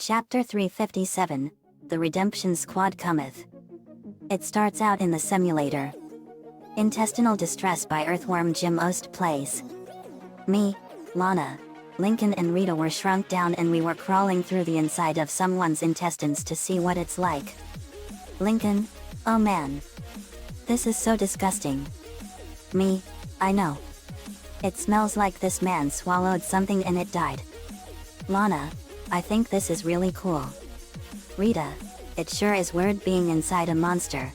Chapter 357, The Redemption Squad Cometh. It starts out in the simulator. Intestinal distress by Earthworm Jim Ost plays. Me, Lana, Lincoln and Rita were shrunk down and we were crawling through the inside of someone's intestines to see what it's like. Lincoln, oh man. This is so disgusting. Me, I know. It smells like this man swallowed something and it died. Lana, I think this is really cool. Rita, it sure is weird being inside a monster.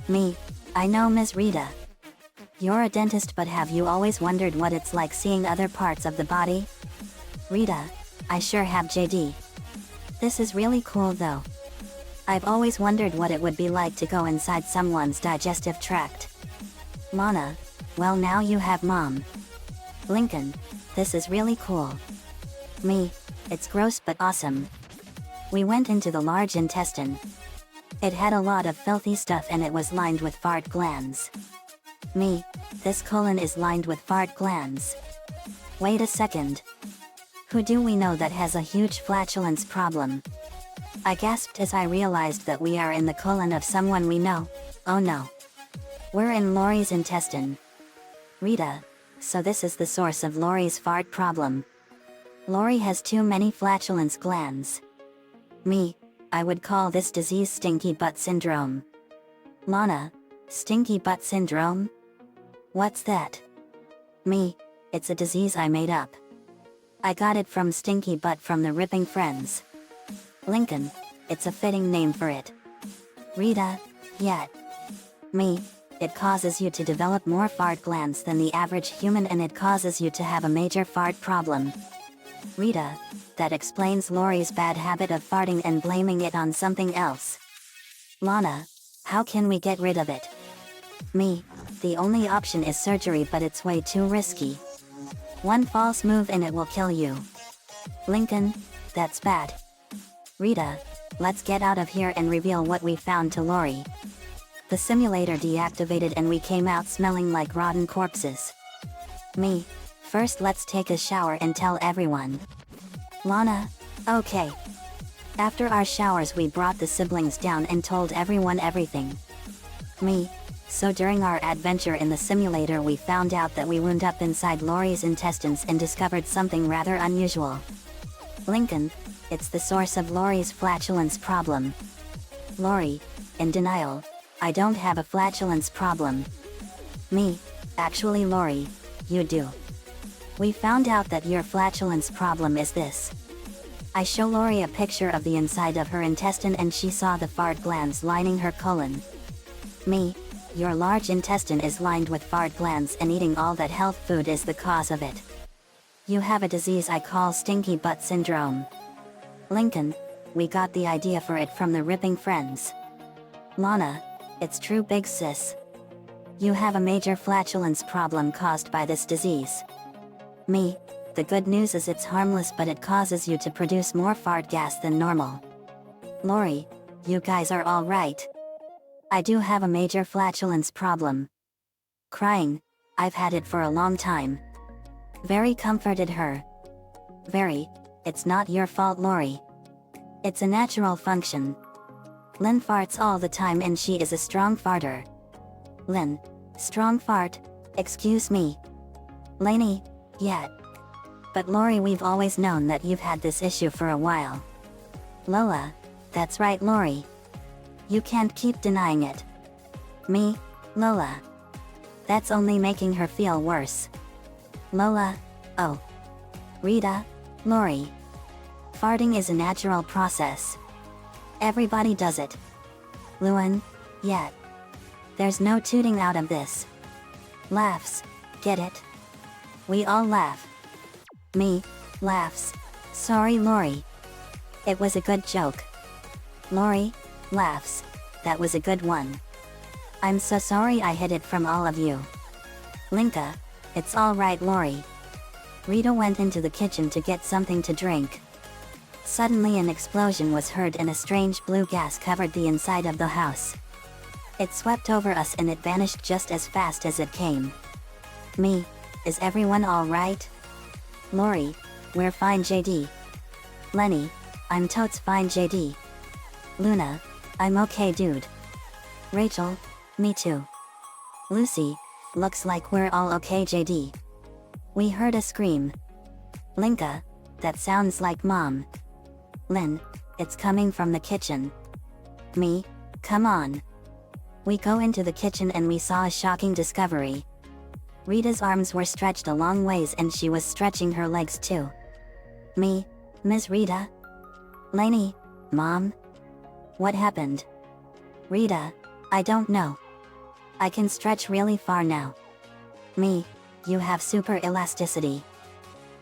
Me, I know Ms. Rita. You're a dentist, but have you always wondered what it's like seeing other parts of the body? Rita, I sure have JD. This is really cool though. I've always wondered what it would be like to go inside someone's digestive tract. Lana, well now you have Mom. Lincoln, this is really cool. Me, it's gross but awesome. We went into the large intestine. It had a lot of filthy stuff and it was lined with fart glands. Me, this colon is lined with fart glands. Wait a second. Who do we know that has a huge flatulence problem? I gasped as I realized that we are in the colon of someone we know. Oh no. We're in Lori's intestine. Rita, so this is the source of Lori's fart problem. Lori has too many flatulence glands. Me, I would call this disease stinky butt syndrome. Lana, stinky butt syndrome? What's that? Me, it's a disease I made up. I got it from Stinky Butt from the Ripping Friends. Lincoln, it's a fitting name for it. Rita, yeah. Me, it causes you to develop more fart glands than the average human and it causes you to have a major fart problem. Rita, that explains Lori's bad habit of farting and blaming it on something else. Lana, how can we get rid of it? Me, the only option is surgery, but it's way too risky. One false move and it will kill you. Lincoln, that's bad. Rita, let's get out of here and reveal what we found to Lori. The simulator deactivated and we came out smelling like rotten corpses. Me, first let's take a shower and tell everyone. Lana, okay. After our showers we brought the siblings down and told everyone everything. Me, so during our adventure in the simulator we found out that we wound up inside Lori's intestines and discovered something rather unusual. Lincoln, it's the source of Lori's flatulence problem. Lori, in denial, I don't have a flatulence problem. Me, actually Lori, you do. We found out that your flatulence problem is this. I show Lori a picture of the inside of her intestine and she saw the fart glands lining her colon. Me, your large intestine is lined with fart glands and eating all that health food is the cause of it. You have a disease I call stinky butt syndrome. Lincoln, we got the idea for it from the Ripping Friends. Lana, it's true big sis. You have a major flatulence problem caused by this disease. Me, the good news is it's harmless but it causes you to produce more fart gas than normal. Lori, you guys are all right. I do have a major flatulence problem. Crying, I've had it for a long time. Very comforted her. Very, it's not your fault Lori. It's a natural function. Lynn farts all the time and she is a strong farter. Lynn, strong fart, excuse me. Lainey, yeah. But Lori, we've always known that you've had this issue for a while. Lola, that's right Lori. You can't keep denying it. Me, Lola. That's only making her feel worse. Lola, oh. Rita, Lori. Farting is a natural process. Everybody does it. Luan, yeah. There's no tooting out of this. Laughs, get it? We all laugh. Me, laughs. Sorry Lori. It was a good joke. Lori, laughs. That was a good one. I'm so sorry I hid it from all of you. Linka, it's all right Lori. Rita went into the kitchen to get something to drink. Suddenly an explosion was heard and a strange blue gas covered the inside of the house. It swept over us and it vanished just as fast as it came. Me, is everyone all right? Lori, we're fine JD. Lenny, I'm totes fine JD. Luna, I'm okay dude. Rachel, me too. Lucy, looks like we're all okay JD. We heard a scream. Linka, that sounds like mom. Lynn, it's coming from the kitchen. Me, come on. We go into the kitchen and we saw a shocking discovery. Rita's arms were stretched a long ways and she was stretching her legs too. Me, Miss Rita? Lainey, Mom? What happened? Rita, I don't know. I can stretch really far now. Me, you have super elasticity.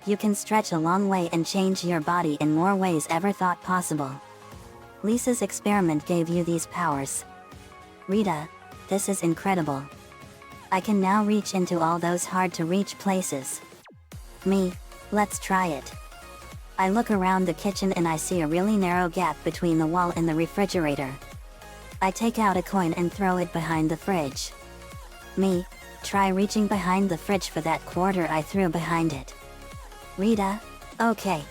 You can stretch a long way and change your body in more ways ever thought possible. Lisa's experiment gave you these powers. Rita, this is incredible. I can now reach into all those hard to reach places. Me, let's try it. I look around the kitchen and I see a really narrow gap between the wall and the refrigerator. I take out a coin and throw it behind the fridge. Me, try reaching behind the fridge for that quarter I threw behind it. Rita, okay.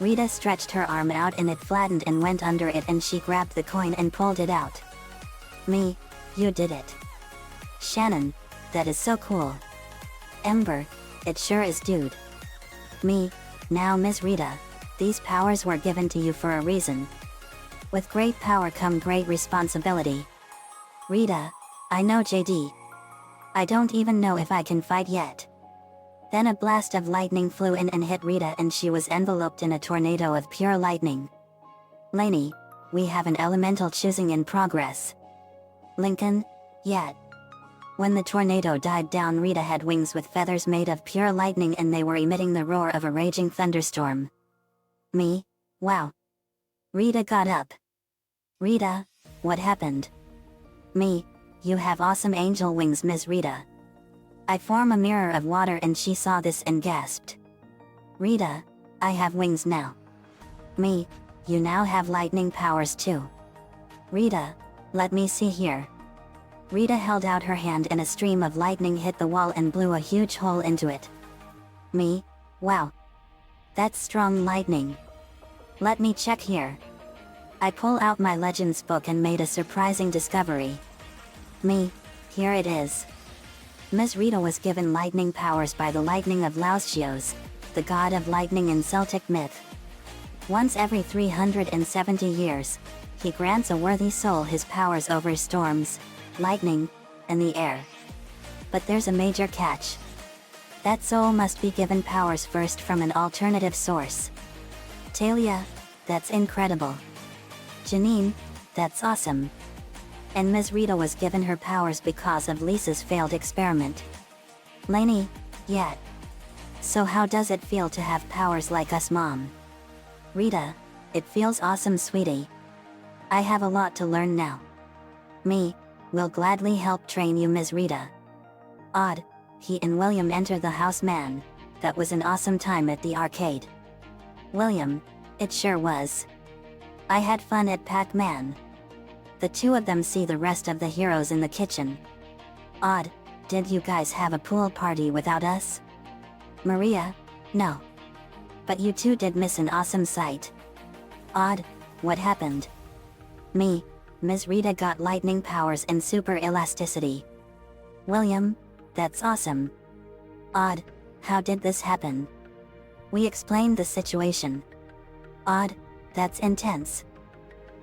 Rita stretched her arm out and it flattened and went under it and she grabbed the coin and pulled it out. Me, you did it. Shannon, that is so cool. Ember, it sure is dude. Me, now Miss Rita, these powers were given to you for a reason. With great power come great responsibility. Rita, I know JD. I don't even know if I can fight yet. Then a blast of lightning flew in and hit Rita and she was enveloped in a tornado of pure lightning. Lainey, we have an elemental choosing in progress. Lincoln, yet. When the tornado died down, Rita had wings with feathers made of pure lightning and they were emitting the roar of a raging thunderstorm. Me, wow. Rita got up. Rita, what happened? Me, you have awesome angel wings Miss Rita. I form a mirror of water and she saw this and gasped. Rita, I have wings now. Me, you now have lightning powers too. Rita, let me see here. Rita held out her hand and a stream of lightning hit the wall and blew a huge hole into it. Me, wow. That's strong lightning. Let me check here. I pull out my legends book and made a surprising discovery. Me, here it is. Ms. Rita was given lightning powers by the lightning of Lauschios, the god of lightning in Celtic myth. Once every 370 years, he grants a worthy soul his powers over storms, lightning, and the air. But there's a major catch. That soul must be given powers first from an alternative source. Talia, that's incredible. Janine, that's awesome. And Ms. Rita was given her powers because of Lisa's failed experiment. Lainey, yeah. So how does it feel to have powers like us, Mom? Rita, it feels awesome, sweetie. I have a lot to learn now. Me, will gladly help train you, Ms. Rita. Odd, he and William enter the house. Man, that was an awesome time at the arcade. William, it sure was. I had fun at Pac-Man. The two of them see the rest of the heroes in the kitchen. Odd, did you guys have a pool party without us? Maria, no. But you two did miss an awesome sight. Odd, what happened? Me, Ms. Rita got lightning powers and super elasticity. William, that's awesome. Odd, how did this happen? We explained the situation. Odd, that's intense.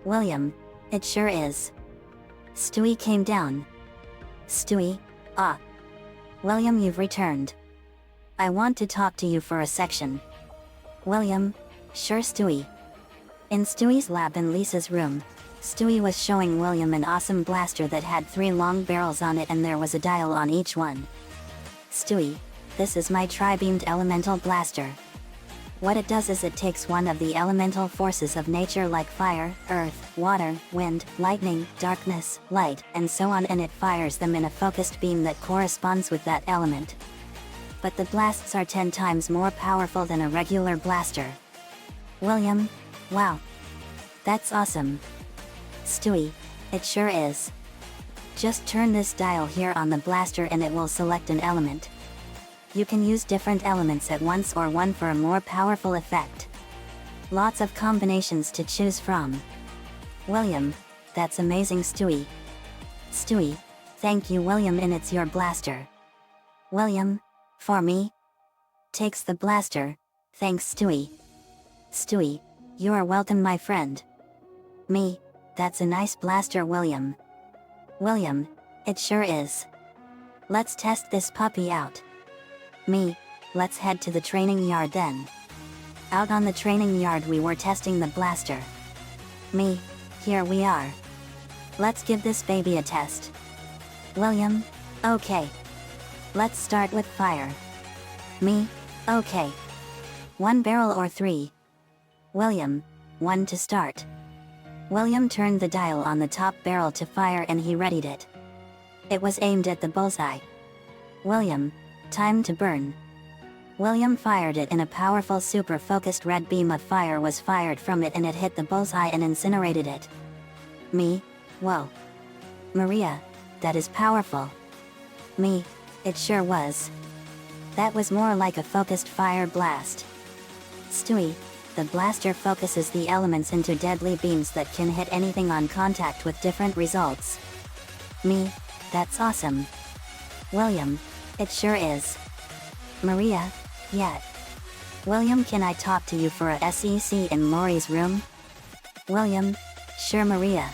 William, it sure is. Stewie came down. Stewie, ah. William, you've returned. I want to talk to you for a section. William, sure Stewie. In Stewie's lab in Lisa's room, Stewie was showing William an awesome blaster that had 3 long barrels on it and there was a dial on each one. Stewie, this is my tri-beamed elemental blaster. What it does is it takes one of the elemental forces of nature like fire, earth, water, wind, lightning, darkness, light, and so on, and it fires them in a focused beam that corresponds with that element. But the blasts are 10 times more powerful than a regular blaster. William, wow. That's awesome. Stewie, it sure is. Just turn this dial here on the blaster and it will select an element. You can use different elements at once or one for a more powerful effect. Lots of combinations to choose from. William, that's amazing Stewie. Stewie, thank you William and it's your blaster. William, for me? Takes the blaster, thanks Stewie. Stewie, you are welcome my friend. Me, that's a nice blaster William. William, it sure is. Let's test this puppy out. Me, let's head to the training yard then. Out on the training yard we were testing the blaster. Me, here we are. Let's give this baby a test. William, okay. Let's start with fire. Me, okay. 1 barrel or 3? William, 1 to start. William turned the dial on the top barrel to fire and he readied it. It was aimed at the bullseye. William, time to burn. William fired it and a powerful super-focused red beam of fire was fired from it and it hit the bullseye and incinerated it. Me, whoa. Maria, that is powerful. Me, it sure was. That was more like a focused fire blast. Stewie, the blaster focuses the elements into deadly beams that can hit anything on contact with different results. Me, that's awesome. William, it sure is. Maria, yeah. William, can I talk to you for a SEC in Lori's room? William, sure Maria.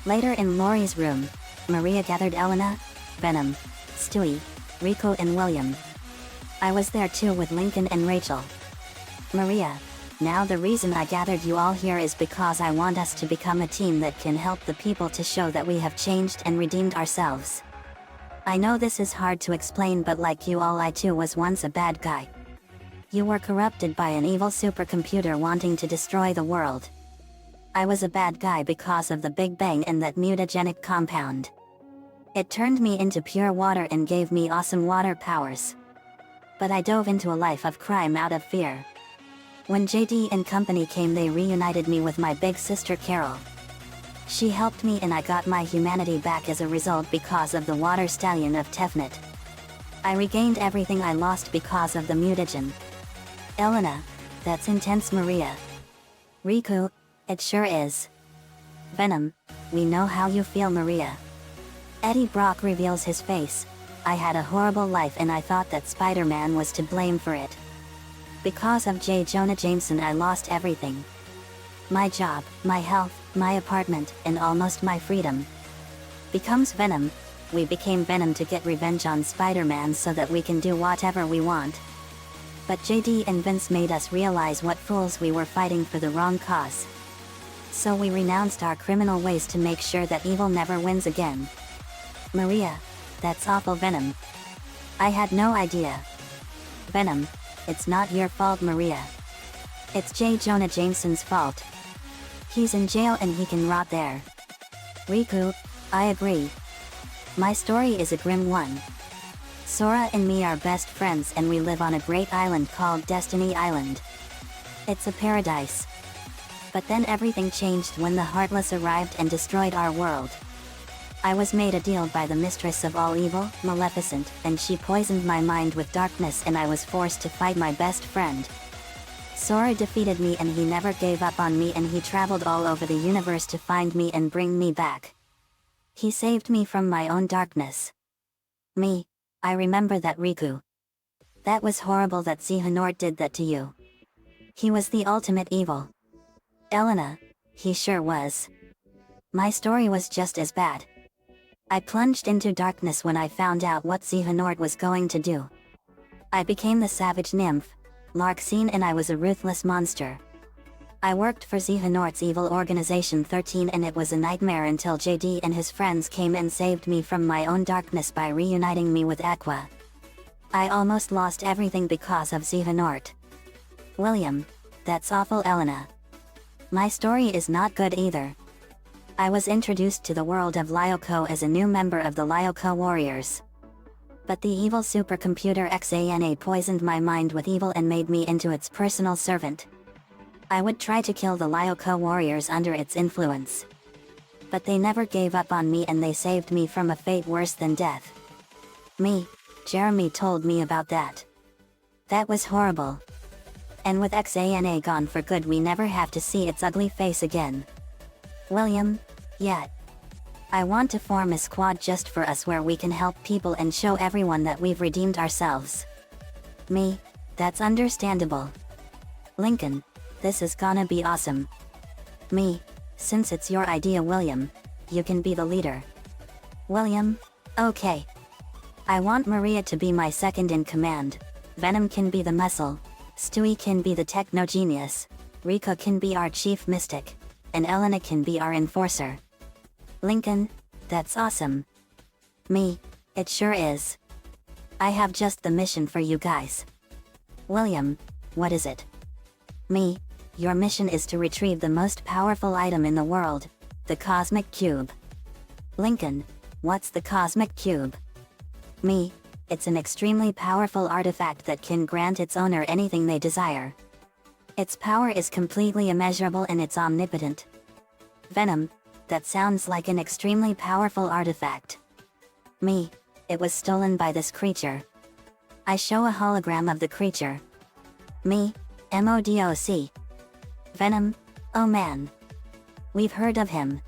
Later in Lori's room, Maria gathered Elena, Venom, Stewie, Rico and William. I was there too with Lincoln and Rachel. Maria, now the reason I gathered you all here is because I want us to become a team that can help the people to show that we have changed and redeemed ourselves. I know this is hard to explain but like you all I too was once a bad guy. You were corrupted by an evil supercomputer wanting to destroy the world. I was a bad guy because of the Big Bang and that mutagenic compound. It turned me into pure water and gave me awesome water powers. But I dove into a life of crime out of fear. When JD and company came they reunited me with my big sister Carol. She helped me and I got my humanity back as a result because of the water stallion of Tefnut. I regained everything I lost because of the mutagen. Elena, that's intense Maria. Riku, it sure is. Venom, we know how you feel Maria. Eddie Brock reveals his face. I had a horrible life and I thought that Spider-Man was to blame for it. Because of J. Jonah Jameson I lost everything. My job, my health, my apartment, and almost my freedom. Becomes Venom, we became Venom to get revenge on Spider-Man so that we can do whatever we want. But JD and Vince made us realize what fools we were fighting for the wrong cause. So we renounced our criminal ways to make sure that evil never wins again. Maria, that's awful Venom. I had no idea. Venom, it's not your fault Maria. It's J. Jonah Jameson's fault. He's in jail and he can rot there. Riku, I agree. My story is a grim one. Sora and me are best friends and we live on a great island called Destiny Island. It's a paradise. But then everything changed when the Heartless arrived and destroyed our world. I was made a deal by the mistress of all evil, Maleficent, and she poisoned my mind with darkness and I was forced to fight my best friend. Sora defeated me and he never gave up on me and he traveled all over the universe to find me and bring me back. He saved me from my own darkness. Me, I remember that Riku. That was horrible that Xehanort did that to you. He was the ultimate evil. Elena, he sure was. My story was just as bad. I plunged into darkness when I found out what Xehanort was going to do. I became the savage nymph, Larxene, and I was a ruthless monster. I worked for Xehanort's evil organization 13 and it was a nightmare until JD and his friends came and saved me from my own darkness by reuniting me with Aqua. I almost lost everything because of Xehanort. William, that's awful Elena. My story is not good either. I was introduced to the world of Lyoko as a new member of the Lyoko Warriors. But the evil supercomputer Xana poisoned my mind with evil and made me into its personal servant. I would try to kill the Lyoko Warriors under its influence. But they never gave up on me and they saved me from a fate worse than death. Me, Jeremy told me about that. That was horrible. And with XANA gone for good, we never have to see its ugly face again. William, yet. I want to form a squad just for us where we can help people and show everyone that we've redeemed ourselves. Me, that's understandable. Lincoln, this is gonna be awesome. Me, since it's your idea, William, you can be the leader. William, okay. I want Maria to be my second in command, Venom can be the muscle, Stewie can be the techno-genius, Rico can be our chief mystic, and Elena can be our enforcer. Lincoln, that's awesome. Me, it sure is. I have just the mission for you guys. William, what is it? Me, your mission is to retrieve the most powerful item in the world, the Cosmic Cube. Lincoln, what's the Cosmic Cube? Me, it's an extremely powerful artifact that can grant its owner anything they desire. Its power is completely immeasurable and it's omnipotent. Venom, that sounds like an extremely powerful artifact. Me, it was stolen by this creature. I show a hologram of the creature. Me, MODOC. Venom, oh man. We've heard of him.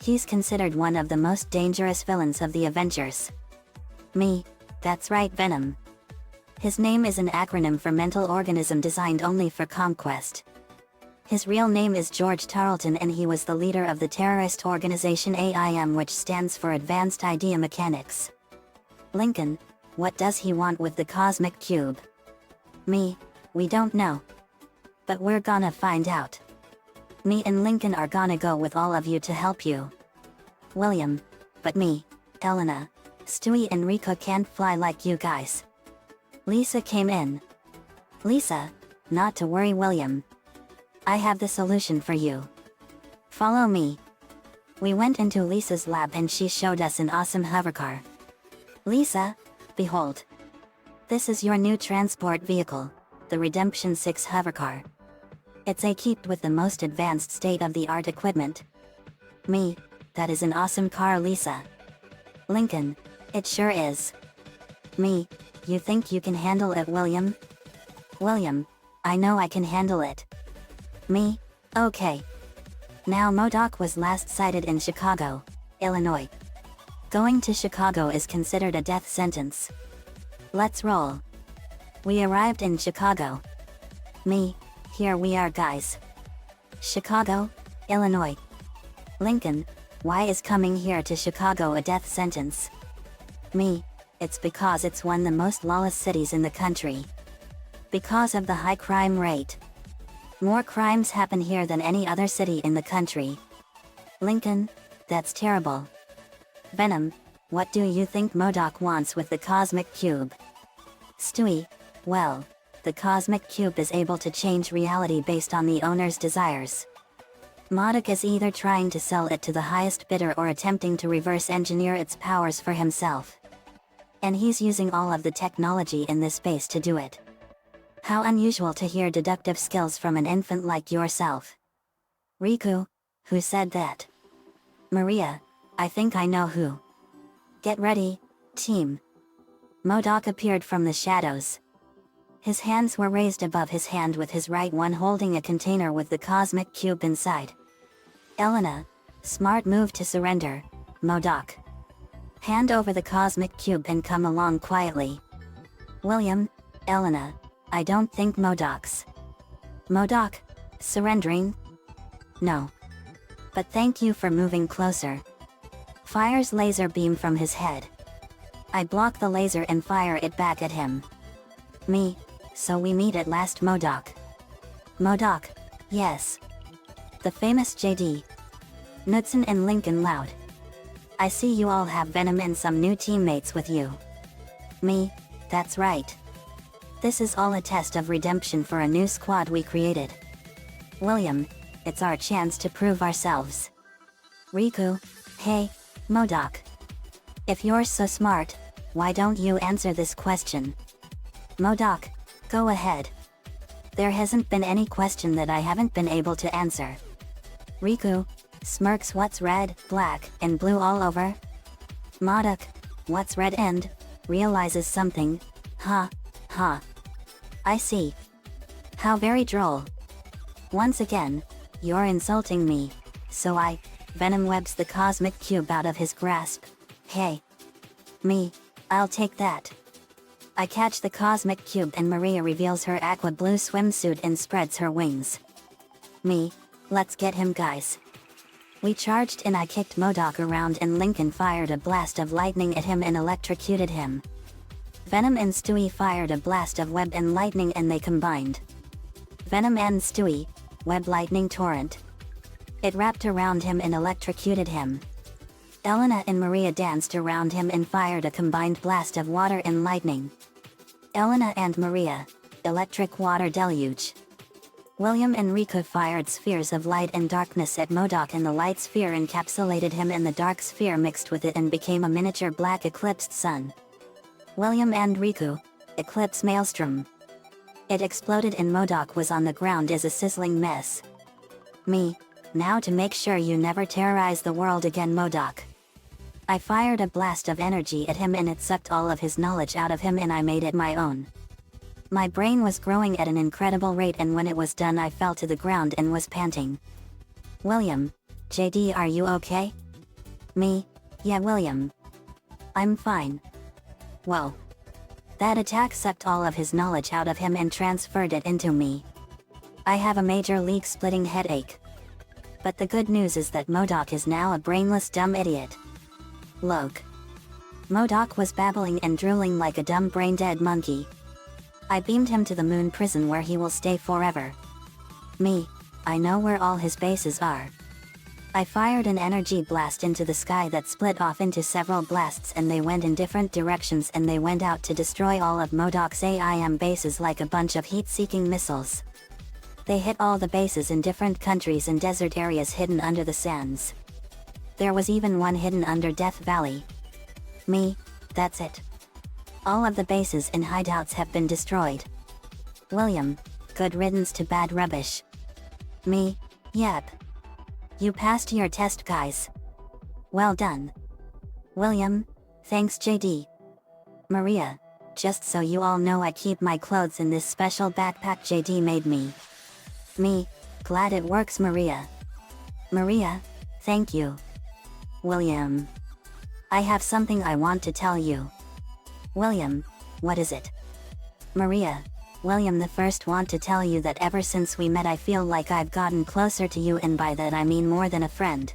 He's considered one of the most dangerous villains of the Avengers. Me, that's right, Venom. His name is an acronym for mental organism designed only for conquest. His real name is George Tarleton and he was the leader of the terrorist organization AIM, which stands for Advanced Idea Mechanics. Lincoln, what does he want with the Cosmic Cube? Me, we don't know. But we're gonna find out. Me and Lincoln are gonna go with all of you to help you. William, but me, Elena, Stewie and Rico can't fly like you guys. Lisa came in. Lisa, not to worry, William. I have the solution for you. Follow me. We went into Lisa's lab and she showed us an awesome hovercar. Lisa, behold. This is your new transport vehicle, the Redemption 6 hovercar. It's equipped with the most advanced state-of-the-art equipment. Me, that is an awesome car, Lisa. Lincoln, it sure is. Me, you think you can handle it, William? William, I know I can handle it. Me, okay. Now MODOK was last sighted in Chicago, Illinois. Going to Chicago is considered a death sentence. Let's roll. We arrived in Chicago. Me, here we are, guys. Chicago, Illinois. Lincoln, why is coming here to Chicago a death sentence? Me, it's because it's one of the most lawless cities in the country. Because of the high crime rate. More crimes happen here than any other city in the country. Lincoln, that's terrible. Venom, what do you think MODOK wants with the Cosmic Cube? Stewie, well, the Cosmic Cube is able to change reality based on the owner's desires. MODOK is either trying to sell it to the highest bidder or attempting to reverse engineer its powers for himself. And he's using all of the technology in this space to do it. How unusual to hear deductive skills from an infant like yourself. Riku, who said that? Maria, I think I know who. Get ready, team. MODOK appeared from the shadows. His hands were raised above his hand with his right one holding a container with the Cosmic Cube inside. Elena, smart move to surrender, MODOK. Hand over the Cosmic Cube and come along quietly. William, Elena, I don't think MODOK's. MODOK, surrendering? No. But thank you for moving closer. Fires laser beam from his head. I block the laser and fire it back at him. Me, so we meet at last, MODOK. MODOK, yes. The famous JD. Knudsen and Lincoln loud. I see you all have Venom and some new teammates with you. Me, that's right. This is all a test of redemption for a new squad we created. William, it's our chance to prove ourselves. Riku, hey, MODOK. If you're so smart, why don't you answer this question? MODOK, go ahead. There hasn't been any question that I haven't been able to answer. Riku, smirks what's red, black, and blue all over? MODOK, what's red and, realizes something, ha, ha. I see. How very droll. Once again, you're insulting me, so Venom webs the cosmic cube out of his grasp. Hey. Me, I'll take that. I catch the cosmic cube and Maria reveals her aqua blue swimsuit and spreads her wings. Me, let's get him guys. We charged and I kicked MODOK around and Lincoln fired a blast of lightning at him and electrocuted him. Venom and Stewie fired a blast of web and lightning and they combined. Venom and Stewie, web lightning torrent. It wrapped around him and electrocuted him. Elena and Maria danced around him and fired a combined blast of water and lightning. Elena and Maria, electric water deluge. William and Riku fired spheres of light and darkness at MODOK and the light sphere encapsulated him and the dark sphere mixed with it and became a miniature black eclipsed sun. William and Riku, eclipse maelstrom. It exploded and MODOK was on the ground as a sizzling mess. Me, now to make sure you never terrorize the world again MODOK. I fired a blast of energy at him and it sucked all of his knowledge out of him and I made it my own. My brain was growing at an incredible rate and when it was done I fell to the ground and was panting. William, JD, are you okay? Me, yeah William. I'm fine. Whoa. That attack sucked all of his knowledge out of him and transferred it into me. I have a major league splitting headache. But the good news is that MODOK is now a brainless dumb idiot. Look. MODOK was babbling and drooling like a dumb brain-dead monkey. I beamed him to the moon prison where he will stay forever. Me, I know where all his bases are. I fired an energy blast into the sky that split off into several blasts and they went in different directions and they went out to destroy all of MODOK's AIM bases like a bunch of heat-seeking missiles. They hit all the bases in different countries and desert areas hidden under the sands. There was even one hidden under Death Valley. Me, that's it. All of the bases and hideouts have been destroyed. William, good riddance to bad rubbish. Me, yep. You passed your test guys. Well done. William, thanks JD. Maria, just so you all know I keep my clothes in this special backpack JD made me. Me, glad it works Maria. Maria, thank you. William. I have something I want to tell you. William, what is it? Maria, William the first want to tell you that ever since we met I feel like I've gotten closer to you and by that I mean more than a friend.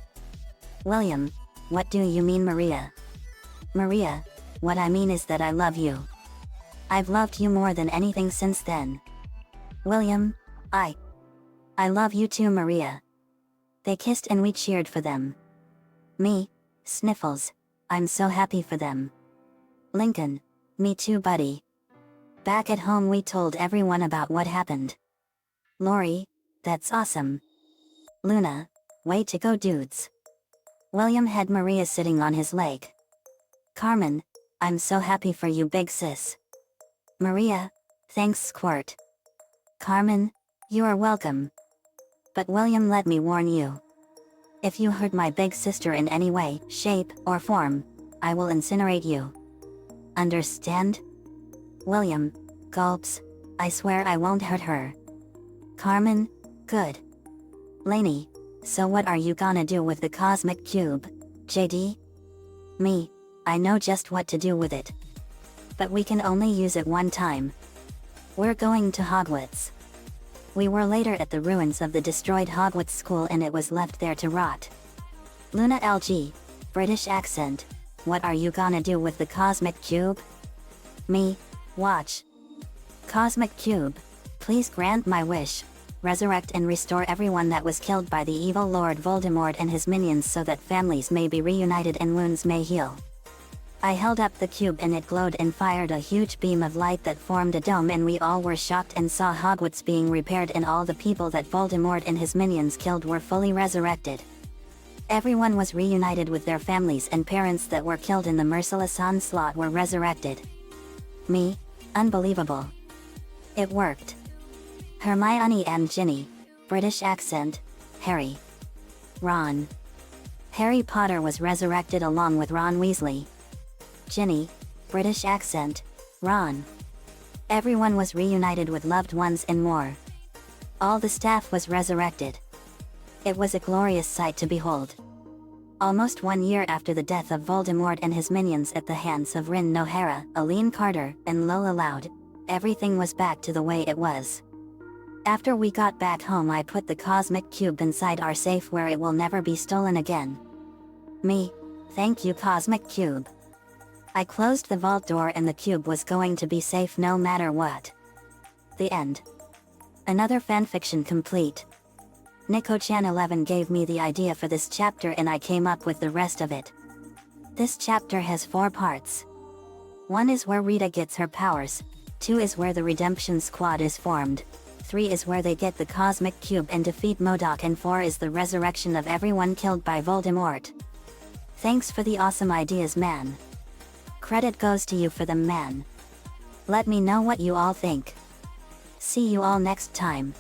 William, what do you mean Maria? Maria, what I mean is that I love you. I've loved you more than anything since then. William, I love you too Maria. They kissed and we cheered for them. Me, sniffles, I'm so happy for them. Lincoln, me too buddy. Back at home we told everyone about what happened. Lori, that's awesome. Luna, way to go dudes. William had Maria sitting on his leg. Carmen, I'm so happy for you big sis. Maria, thanks Squirt. Carmen, you are welcome. But William, let me warn you. If you hurt my big sister in any way, shape, or form, I will incinerate you. Understand? William, gulps, I swear I won't hurt her. Carmen, good. Lainey, so what are you gonna do with the cosmic cube, JD? Me, I know just what to do with it. But we can only use it one time. We're going to Hogwarts. We were later at the ruins of the destroyed Hogwarts school and it was left there to rot. Luna LG, British accent, what are you gonna do with the cosmic cube? Me, watch. Cosmic cube, please grant my wish. Resurrect and restore everyone that was killed by the evil Lord Voldemort and his minions so that families may be reunited and wounds may heal. I held up the cube and it glowed and fired a huge beam of light that formed a dome and we all were shocked and saw Hogwarts being repaired and all the people that Voldemort and his minions killed were fully resurrected. Everyone was reunited with their families and parents that were killed in the merciless onslaught were resurrected. Me, unbelievable. It worked. Hermione and Ginny, British accent, Harry. Ron. Harry Potter was resurrected along with Ron Weasley. Ginny, British accent, Ron. Everyone was reunited with loved ones and more. All the staff was resurrected. It was a glorious sight to behold. Almost 1 year after the death of Voldemort and his minions at the hands of Rin Nohara, Aline Carter, and Lola Loud, everything was back to the way it was. After we got back home, I put the cosmic cube inside our safe where it will never be stolen again. Me. Thank you, Cosmic Cube. I closed the vault door and the cube was going to be safe no matter what. The end. Another fanfiction complete. Nico-chan11 gave me the idea for this chapter and I came up with the rest of it. This chapter has 4 parts. 1 is where Rita gets her powers, 2 is where the Redemption Squad is formed, 3 is where they get the Cosmic Cube and defeat MODOK, and 4 is the resurrection of everyone killed by Voldemort. Thanks for the awesome ideas, man. Credit goes to you for them, man. Let me know what you all think. See you all next time.